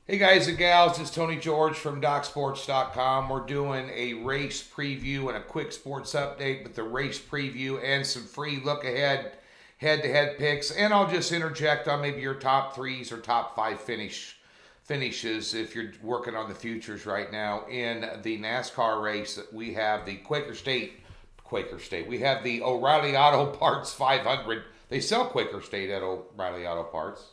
Hey guys and gals, it's Tony George from DocSports.com. We're doing a race preview and a quick sports update with the race preview and some free look ahead head-to-head picks. And I'll just interject on maybe your top threes or top five finishes if you're working on the futures right now in the NASCAR race. We have the Quaker State. We have the O'Reilly Auto Parts 500. They sell Quaker State at O'Reilly Auto Parts.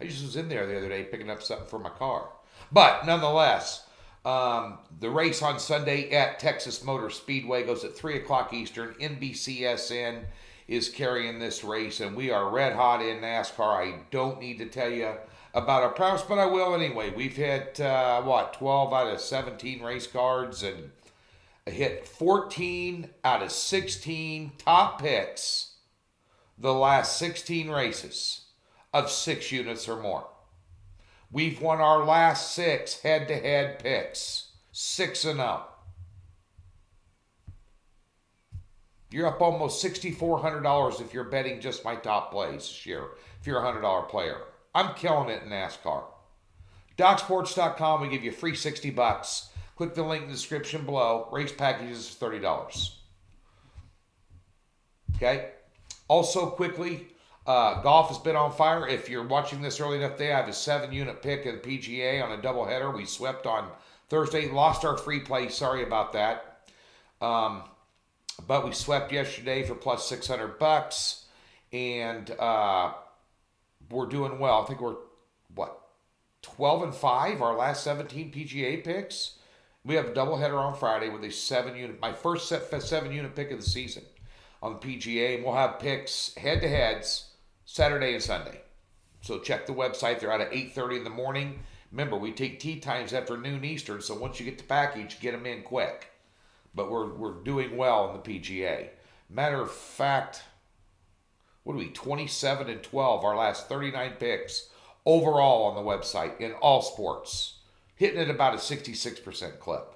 I just was in there the other day picking up something for my car. But nonetheless, the race on Sunday at Texas Motor Speedway goes at 3 o'clock Eastern. NBCSN is carrying this race, and we are red hot in NASCAR. I don't need to tell you about our prowess, but I will anyway. We've hit, 12 out of 17 race cards and hit 14 out of 16 top picks the last 16 races of 6 units or more. We've won our last 6 head-to-head picks, 6-0. You're up almost $6,400 if you're betting just my top plays this year, if you're a $100 player. I'm killing it in NASCAR. DocSports.com, we give you free $60. Click the link in the description below. Race packages is $30. Okay? Also, quickly, golf has been on fire. If you're watching this early enough day, I have a 7-unit pick of the PGA on a doubleheader. We swept on Thursday. Lost our free play. Sorry about that. But we swept yesterday for plus $600. And we're doing well. I think we're, 12-5, our last 17 PGA picks. We have a doubleheader on Friday with a 7-unit, my first 7-unit pick of the season on the PGA. And we'll have picks head-to-heads Saturday and Sunday. So check the website. They're out at 8:30 in the morning. Remember, we take tee times after noon Eastern, so once you get the package, get them in quick. But we're doing well in the PGA. Matter of fact, what are we, 27-12, our last 39 picks overall on the website in all sports. Hitting at about a 66% clip.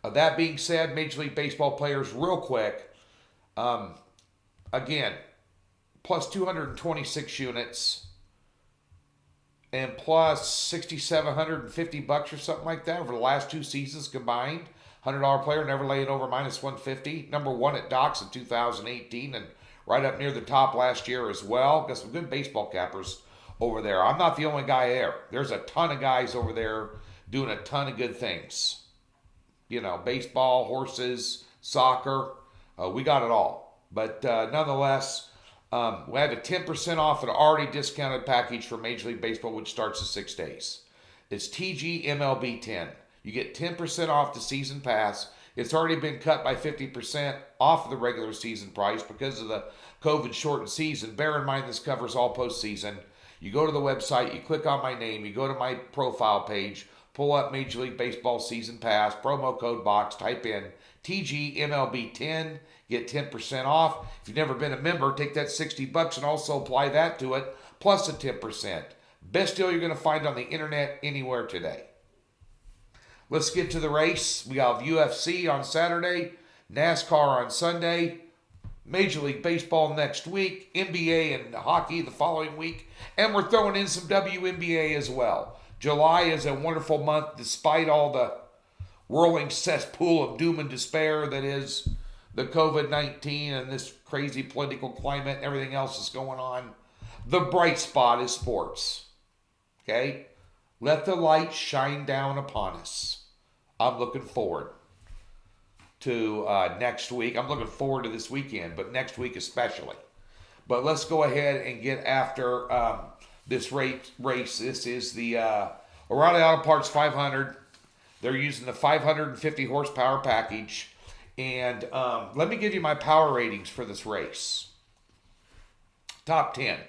That being said, Major League Baseball players, real quick, again, plus 226 units and plus $6,750 or something like that over the last 2 seasons combined. $100 player, never laying over minus 150. Number 1 at Docs in 2018 and right up near the top last year as well. Got some good baseball cappers over there. I'm not the only guy there. There's a ton of guys over there doing a ton of good things. You know, baseball, horses, soccer. We got it all. But nonetheless, we have a 10% off an already discounted package for Major League Baseball, which starts in 6 days. It's TGMLB 10. You get 10% off the season pass. It's already been cut by 50% off of the regular season price because of the COVID shortened season. Bear in mind this covers all postseason. You go to the website, you click on my name, you go to my profile page, pull up Major League Baseball Season Pass, promo code box, type in TGMLB10, get 10% off. If you've never been a member, take that $60 and also apply that to it, plus a 10%. Best deal you're going to find on the internet anywhere today. Let's get to the race. We have UFC on Saturday, NASCAR on Sunday, Major League Baseball next week, NBA and hockey the following week, and we're throwing in some WNBA as well. July is a wonderful month despite all the whirling cesspool of doom and despair that is the COVID-19 and this crazy political climate and everything else that's going on. The bright spot is sports. Okay? Let the light shine down upon us. I'm looking forward to next week. I'm looking forward to this weekend, but next week especially. But let's go ahead and get after this race. This is the O'Reilly Auto Parts 500. They're using the 550 horsepower package. And let me give you my power ratings for this race. Top 10.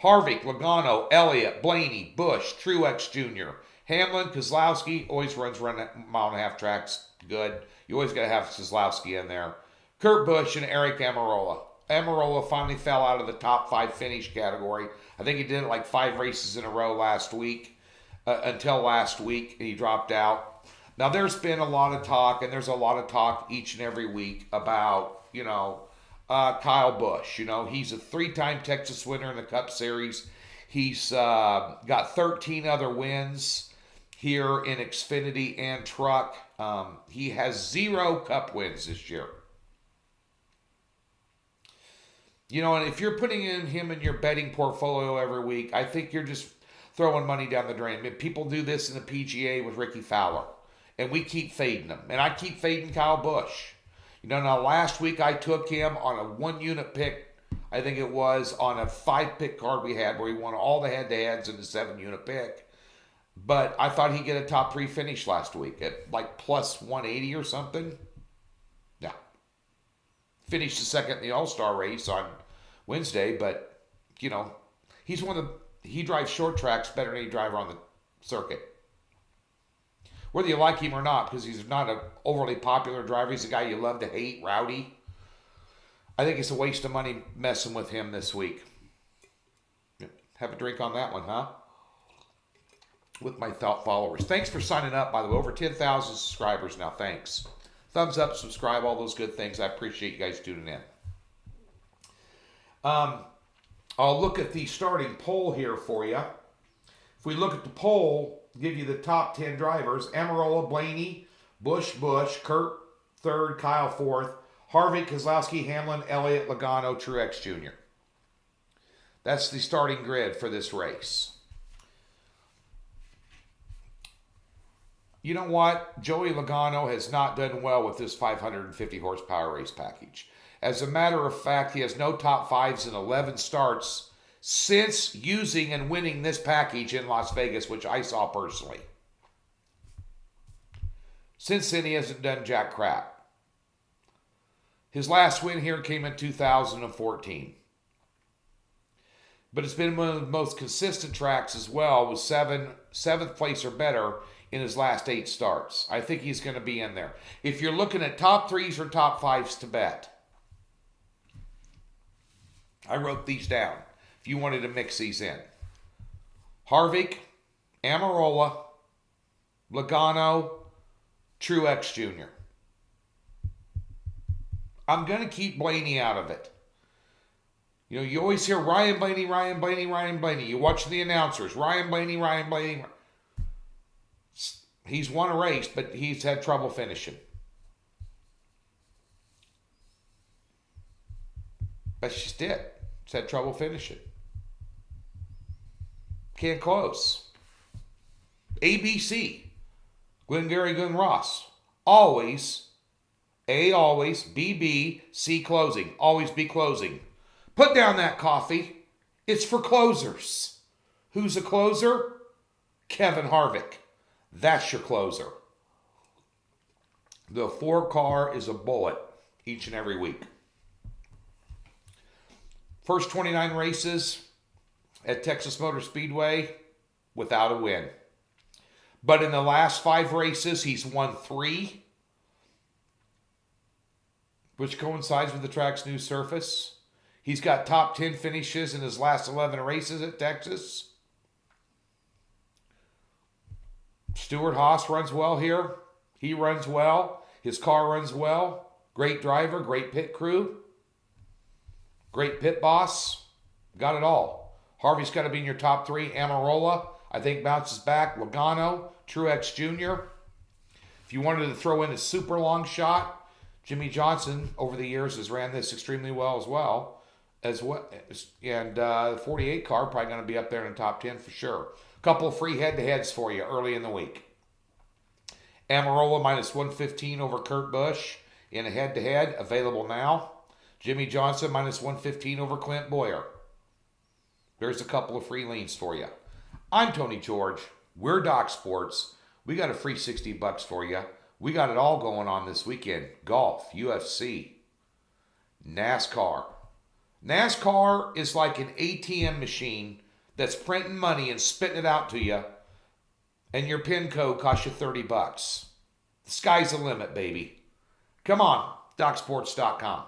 Harvick, Logano, Elliott, Blaney, Busch, Truex Jr., Hamlin, Keselowski, always runs around mile-and-a-half tracks. Good. You always got to have Keselowski in there. Kurt Busch and Eric Almirola. Almirola finally fell out of the top 5 finish category. I think he did it like 5 races in a row last week, until last week, and he dropped out. Now, there's been a lot of talk, and there's a lot of talk each and every week about, Kyle Busch. He's a 3-time Texas winner in the Cup Series. He's got 13 other wins here in Xfinity and Truck. He has 0 Cup wins this year. You know, and if you're putting in him in your betting portfolio every week, I think you're just throwing money down the drain. I mean, people do this in the PGA with Ricky Fowler, and we keep fading them. And I keep fading Kyle Busch. You know, now last week I took him on a 1-unit pick. I think it was on a 5-pick card we had where he won all the head-to-heads in the 7-unit pick. But I thought he'd get a top 3 finish last week at like plus 180 or something. Yeah. Finished the second in the All-Star race on Wednesday, but, you know, he drives short tracks better than he drives on the circuit. Whether you like him or not, because he's not an overly popular driver, he's a guy you love to hate, rowdy. I think it's a waste of money messing with him this week. Have a drink on that one, huh? With my followers. Thanks for signing up, by the way. Over 10,000 subscribers now. Thanks. Thumbs up, subscribe, all those good things. I appreciate you guys tuning in. I'll look at the starting poll here for you. If we look at the poll, give you the top 10 drivers. Amarola, Blaney, Busch, Kurt, 3rd, Kyle, 4th, Harvick, Keselowski, Hamlin, Elliott, Logano, Truex Jr. That's the starting grid for this race. You know what? Joey Logano has not done well with this 550 horsepower race package. As a matter of fact, he has no top 5s in 11 starts since using and winning this package in Las Vegas, which I saw personally. Since then, he hasn't done jack crap. His last win here came in 2014. But it's been one of the most consistent tracks as well, with 7th place or better in his last 8 starts. I think he's going to be in there. If you're looking at top 3s or top 5s to bet, I wrote these down if you wanted to mix these in. Harvick, Amarola, Logano, Truex Jr. I'm going to keep Blaney out of it. You know, you always hear Ryan Blaney. You watch the announcers. Ryan Blaney. He's won a race, but he's had trouble finishing. That's just it. He's had trouble finishing. Can't close. ABC. Glengarry Glen Ross. Always. A, always. B, C, closing. Always be closing. Put down that coffee. It's for closers. Who's a closer? Kevin Harvick. That's your closer. The 4-car is a bullet each and every week. First 29 races at Texas Motor Speedway without a win. But in the last 5 races, he's won 3, which coincides with the track's new surface. He's got top 10 finishes in his last 11 races at Texas. Stewart Haas runs well here. He runs well. His car runs well. Great driver, great pit crew. Great pit boss. Got it all. Harvey's got to be in your top 3. Amarola, I think, bounces back. Logano, Truex Jr. If you wanted to throw in a super long shot, Jimmy Johnson over the years has ran this extremely well as well. And the 48 car probably going to be up there in the top 10 for sure. Couple of free head-to-heads for you early in the week. Amarola minus 115 over Kurt Busch in a head-to-head, available now. Jimmy Johnson minus 115 over Clint Boyer. There's a couple of free leans for you. I'm Tony George. We're Doc Sports. We got a free $60 for you. We got it all going on this weekend. Golf, UFC, NASCAR. NASCAR is like an ATM machine that's printing money and spitting it out to you, and your PIN code costs you $30. The sky's the limit, baby. Come on, DocSports.com.